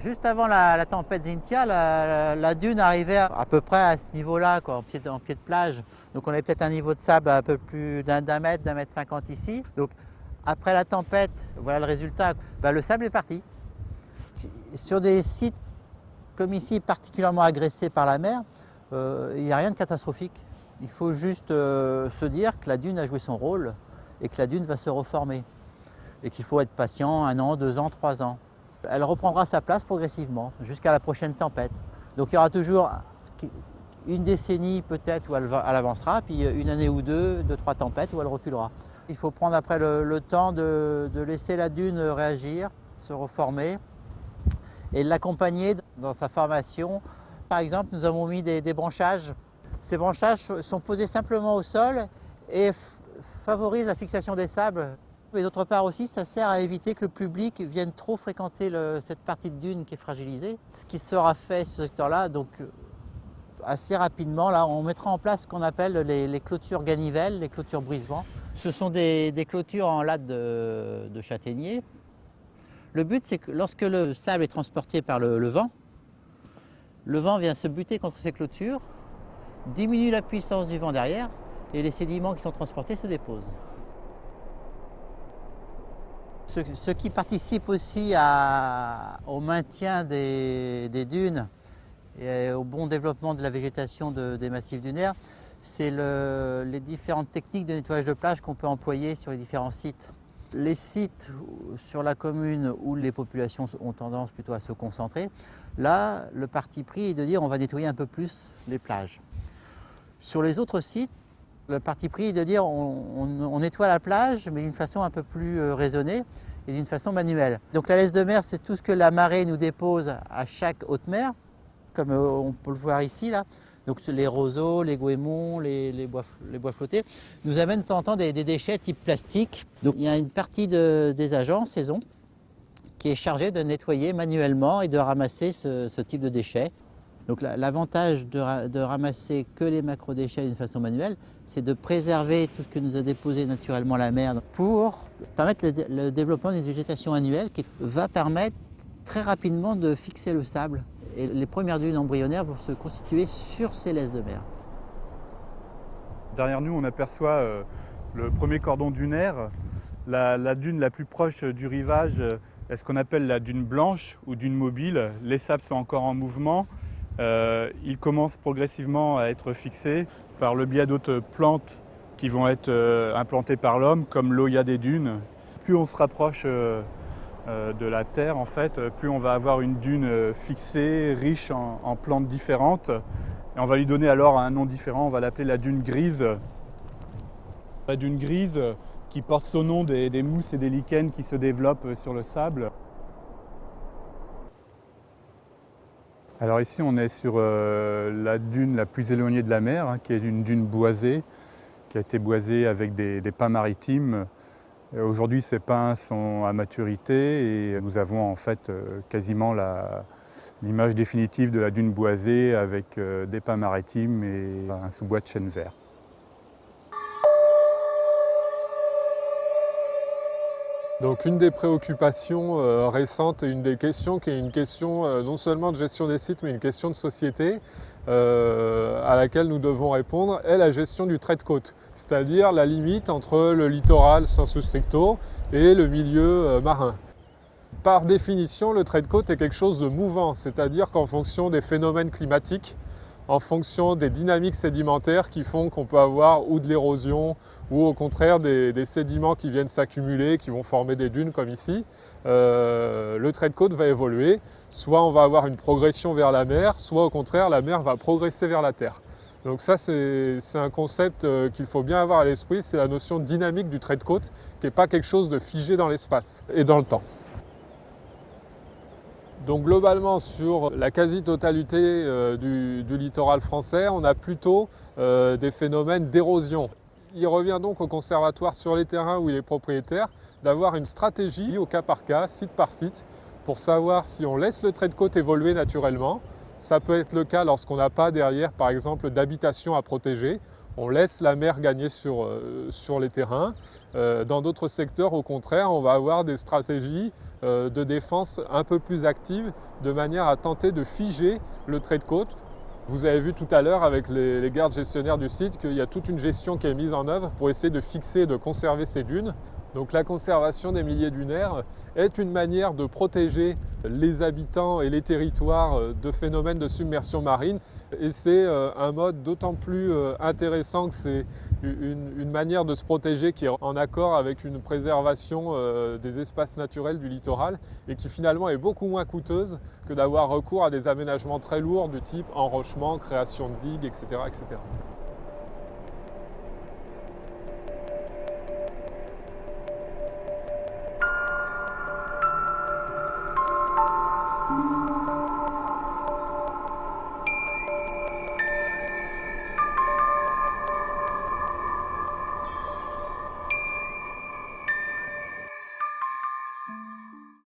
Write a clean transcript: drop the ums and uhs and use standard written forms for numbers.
Juste avant la tempête Xynthia, la dune arrivait à peu près à ce niveau-là, quoi, en pied de plage. Donc on avait peut-être un niveau de sable à peu plus d'un mètre, d'un mètre 50 ici. Donc après la tempête, voilà le résultat, le sable est parti. Sur des sites comme ici, particulièrement agressés par la mer, il n'y a rien de catastrophique. Il faut juste se dire que la dune a joué son rôle et que la dune va se reformer. Et qu'il faut être patient 1 an, 2 ans, 3 ans. Elle reprendra sa place progressivement jusqu'à la prochaine tempête. Donc il y aura toujours une décennie peut-être où elle avancera, puis une année ou deux, 3 tempêtes où elle reculera. Il faut prendre après le temps de laisser la dune réagir, se reformer et l'accompagner dans sa formation. Par exemple, nous avons mis des branchages. Ces branchages sont posés simplement au sol et favorisent la fixation des sables. Et d'autre part aussi, ça sert à éviter que le public vienne trop fréquenter cette partie de dune qui est fragilisée. Ce qui sera fait ce secteur-là, donc assez rapidement, là, on mettra en place ce qu'on appelle les clôtures ganivelles, les clôtures brise-vent. Ce sont des clôtures en latte de châtaignier. Le but, c'est que lorsque le sable est transporté par le vent vient se buter contre ces clôtures, diminue la puissance du vent derrière et les sédiments qui sont transportés se déposent. Ce qui participe aussi au maintien des dunes et au bon développement de la végétation des massifs dunaires, c'est les différentes techniques de nettoyage de plage qu'on peut employer sur les différents sites. Les sites sur la commune où les populations ont tendance plutôt à se concentrer, là, le parti pris est de dire on va nettoyer un peu plus les plages. Sur les autres sites, le parti pris est de dire on nettoie la plage, mais d'une façon un peu plus raisonnée et d'une façon manuelle. Donc la laisse de mer, c'est tout ce que la marée nous dépose à chaque haute mer, comme on peut le voir ici, là. Donc les roseaux, les goémons, les bois flottés, nous amènent de temps en temps des déchets type plastique. Donc il y a une partie des agents, saison, qui est chargée de nettoyer manuellement et de ramasser ce type de déchets. Donc l'avantage de ramasser que les macro-déchets d'une façon manuelle, c'est de préserver tout ce que nous a déposé naturellement la mer pour permettre le développement d'une végétation annuelle qui va permettre très rapidement de fixer le sable. Et les premières dunes embryonnaires vont se constituer sur ces laisses de mer. Derrière nous, on aperçoit le premier cordon dunaire. La dune la plus proche du rivage est ce qu'on appelle la dune blanche ou dune mobile. Les sables sont encore en mouvement. Ils commencent progressivement à être fixés par le biais d'autres plantes qui vont être implantées par l'homme, comme l'Oya des dunes. Plus on se rapproche de la terre, en fait, plus on va avoir une dune fixée, riche en plantes différentes. Et on va lui donner alors un nom différent, on va l'appeler la dune grise. La dune grise qui porte son nom des mousses et des lichens qui se développent sur le sable. Alors ici on est sur la dune la plus éloignée de la mer, qui est une dune boisée, qui a été boisée avec des pins maritimes. Aujourd'hui, ces pins sont à maturité et nous avons en fait quasiment l'image définitive de la dune boisée avec des pins maritimes et un sous-bois de chêne vert. Donc une des préoccupations récentes et une des questions qui est une question non seulement de gestion des sites mais une question de société à laquelle nous devons répondre est la gestion du trait de côte, c'est-à-dire la limite entre le littoral sensu stricto et le milieu marin. Par définition, le trait de côte est quelque chose de mouvant, c'est-à-dire qu'en fonction des phénomènes climatiques, en fonction des dynamiques sédimentaires qui font qu'on peut avoir ou de l'érosion ou au contraire des sédiments qui viennent s'accumuler, qui vont former des dunes comme ici, le trait de côte va évoluer. Soit on va avoir une progression vers la mer, soit au contraire la mer va progresser vers la terre. Donc ça c'est un concept qu'il faut bien avoir à l'esprit, c'est la notion dynamique du trait de côte qui n'est pas quelque chose de figé dans l'espace et dans le temps. Donc globalement sur la quasi-totalité du littoral français, on a plutôt des phénomènes d'érosion. Il revient donc au conservatoire sur les terrains où il est propriétaire d'avoir une stratégie au cas par cas, site par site, pour savoir si on laisse le trait de côte évoluer naturellement. Ça peut être le cas lorsqu'on n'a pas derrière par exemple d'habitation à protéger on laisse la mer gagner sur les terrains. Dans d'autres secteurs, au contraire, on va avoir des stratégies de défense un peu plus actives, de manière à tenter de figer le trait de côte. Vous avez vu tout à l'heure avec les gardes gestionnaires du site qu'il y a toute une gestion qui est mise en œuvre pour essayer de fixer et de conserver ces dunes. Donc la conservation des milieux dunaires est une manière de protéger les habitants et les territoires de phénomènes de submersion marine. Et c'est un mode d'autant plus intéressant que c'est une manière de se protéger qui est en accord avec une préservation des espaces naturels du littoral et qui finalement est beaucoup moins coûteuse que d'avoir recours à des aménagements très lourds du type enrochement, création de digues, etc. etc.